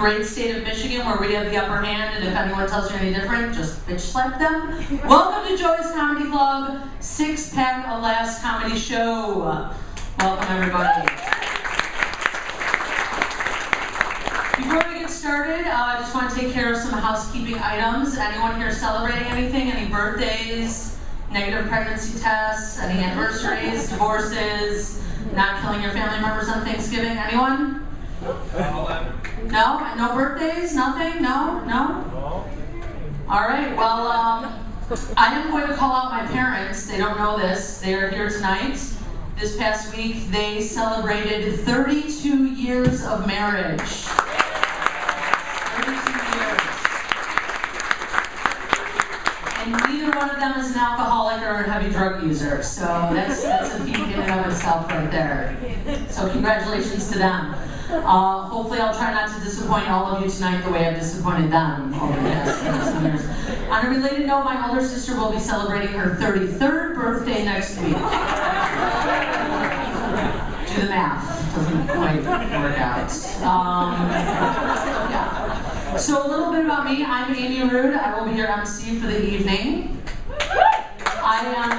great state of Michigan where we have the upper hand, and if anyone tells you any different, just bitch slap them. Welcome to Joy's Comedy Club, 6-pack of Laughs comedy show. Welcome everybody. Before we get started, I just want to take care of some housekeeping items. Anyone here celebrating anything? Any birthdays, negative pregnancy tests, any anniversaries, divorces, not killing your family members on Thanksgiving? Anyone? No? No birthdays? Nothing? No? All right, well, I am going to call out my parents. They don't know this. They are here tonight. This past week, they celebrated 32 years of marriage. 32 years. And neither one of them is an alcoholic or a heavy drug user. So that's a feat in and of itself right there. So congratulations to them. Hopefully I'll try not to disappoint all of you tonight the way I've disappointed them over the past years. On a related note, my older sister will be celebrating her 33rd birthday next week. Do the math. Doesn't quite work out. Yeah. So a little bit about me. I'm Amy Ruud. I will be your MC for the evening. I am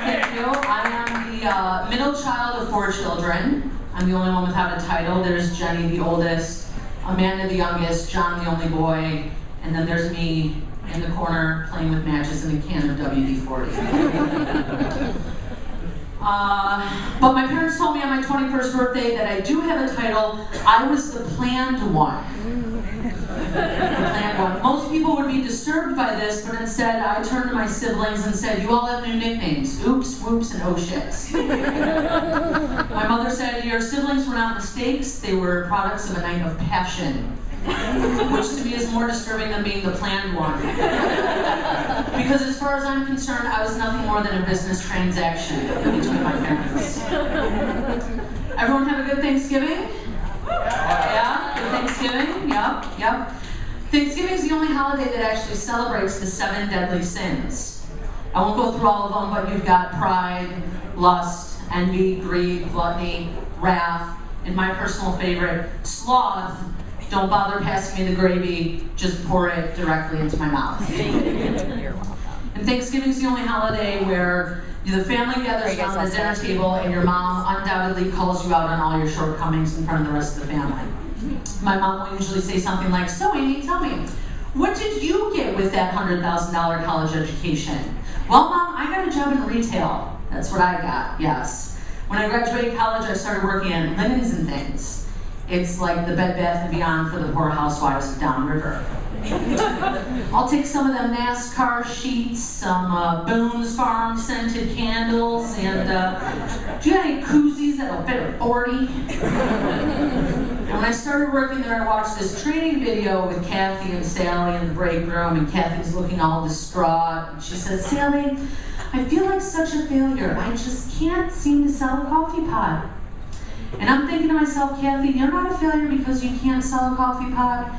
the middle child of 4 children. I'm the only one without a title. There's Jenny, the oldest, Amanda, the youngest, John, the only boy, and then there's me in the corner playing with matches in a can of WD-40. But my parents told me on my 21st birthday that I do have a title. I was the planned one. Most people would be disturbed by this, but instead I turned to my siblings and said, you all have new nicknames. Oops, whoops, and oh shits. My mother said, your siblings were not mistakes, they were products of a night of passion. Which to me is more disturbing than being the planned one. Because as far as I'm concerned, I was nothing more than a business transaction between my parents. Everyone have a good Thanksgiving? Yeah? Good Thanksgiving? Yep. Thanksgiving is the only holiday that actually celebrates the 7 deadly sins. I won't go through all of them, but you've got pride, lust, envy, greed, gluttony, wrath, and my personal favorite, sloth. Don't bother passing me the gravy, just pour it directly into my mouth. And Thanksgiving is the only holiday where the family gathers around the dinner table and your mom undoubtedly calls you out on all your shortcomings in front of the rest of the family. My mom will usually say something like, so Amy, tell me, what did you get with that $100,000 college education? Well, Mom, I got a job in retail. That's what I got, yes. When I graduated college, I started working in linens and things. It's like the Bed Bath & Beyond for the poor housewives of downriver. I'll take some of them NASCAR sheets, some Boone's Farm scented candles, and do you have any koozies that'll fit a 40? And when I started working there, I watched this training video with Kathy and Sally in the break room, and Kathy's looking all distraught. And she says, Sally, I feel like such a failure. I just can't seem to sell a coffee pot. And I'm thinking to myself, Kathy, you're not a failure because you can't sell a coffee pot.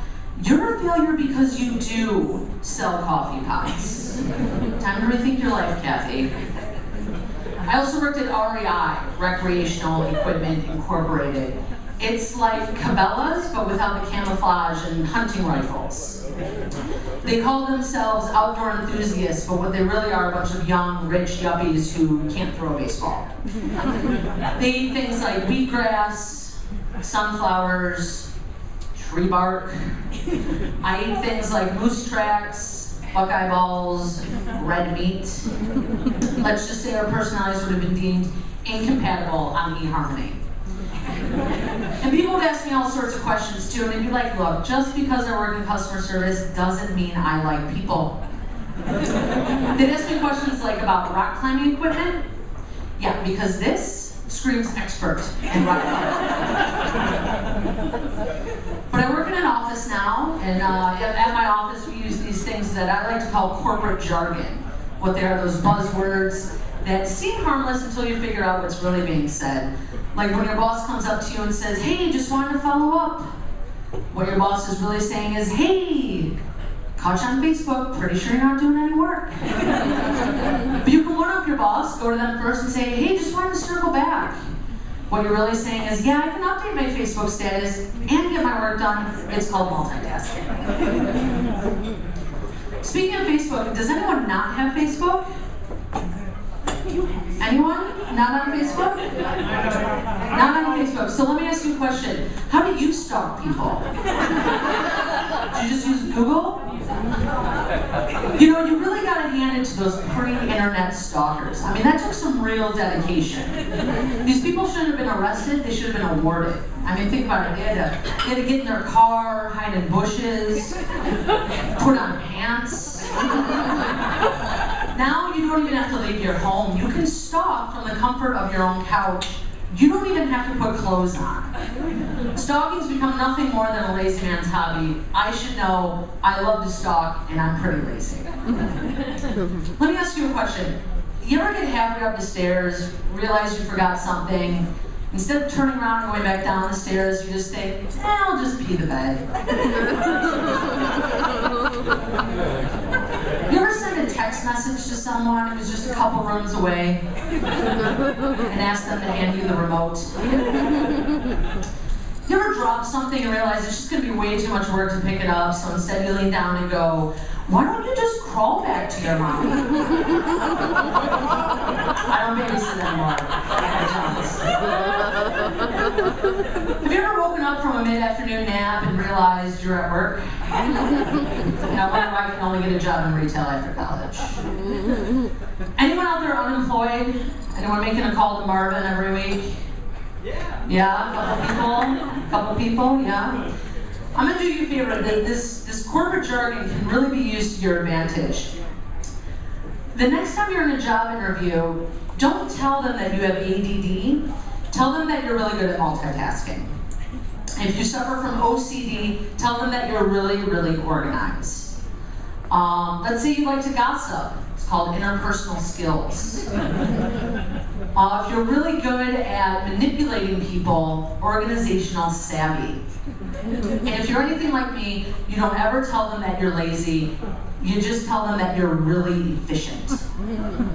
You're a failure because you do sell coffee pots. Time to rethink your life, Kathy. I also worked at REI, Recreational Equipment Incorporated. It's like Cabela's, but without the camouflage and hunting rifles. They call themselves outdoor enthusiasts, but what they really are a bunch of young, rich yuppies who can't throw a baseball. They eat things like wheatgrass, sunflowers, tree bark. I eat things like moose tracks, buckeye balls, red meat. Let's just say our personalities would have been deemed incompatible on eHarmony. And people would ask me all sorts of questions too, and they'd be like, look, just because I work in customer service doesn't mean I like people. They'd ask me questions like about rock climbing equipment. Yeah, because this screams expert in rock climbing. But I work in an office now, and at my office we use these things that I like to call corporate jargon. What they are, those buzzwords that seem harmless until you figure out what's really being said. Like when your boss comes up to you and says, hey, just wanted to follow up. What your boss is really saying is, hey, caught you on Facebook, pretty sure you're not doing any work. But you can one-up your boss, go to them first and say, hey, just wanted to circle back. What you're really saying is, yeah, I can update my Facebook status and get my work done. It's called multitasking. Speaking of Facebook, does anyone not have Facebook? Anyone? Not on Facebook? Not on Facebook. So let me ask you a question. How do you stalk people? Do you just use Google? You know, you really got to hand it to those pre-internet stalkers. I mean, that took some real dedication. These people shouldn't have been arrested, they should have been awarded. I mean, think about it. They had to get in their car, hide in bushes, put on pants. Now you don't even have to leave your home. You can stalk from the comfort of your own couch. You don't even have to put clothes on. Stalking's become nothing more than a lazy man's hobby. I should know, I love to stalk, and I'm pretty lazy. Let me ask you a question. You ever get halfway up the stairs, realize you forgot something, instead of turning around and going back down the stairs, you just think, I'll just pee the bed. You ever send a text message to someone who's just a couple rooms away and ask them to hand you the remote? You ever drop something and realize it's just going to be way too much work to pick it up, so instead you lean down and go, why don't you just crawl back to your mom? I don't babysit anymore. Have you ever woken up from a mid-afternoon nap and realized you're at work? And I wonder why I can only get a job in retail after college. Anyone out there unemployed? Anyone making a call to Marvin every week? Yeah, a couple people, yeah. I'm gonna do you a favor. This corporate jargon can really be used to your advantage. The next time you're in a job interview, don't tell them that you have ADD. Tell them that you're really good at multitasking. If you suffer from OCD, tell them that you're really, really organized. Let's say you like to gossip. It's called interpersonal skills. If you're really good at manipulating people, organizational savvy. And if you're anything like me, you don't ever tell them that you're lazy. You just tell them that you're really efficient.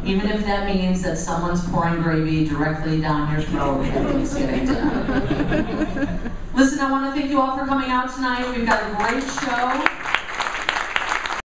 Even if that means that someone's pouring gravy directly down your throat at Thanksgiving dinner. Listen, I want to thank you all for coming out tonight. We've got a great show.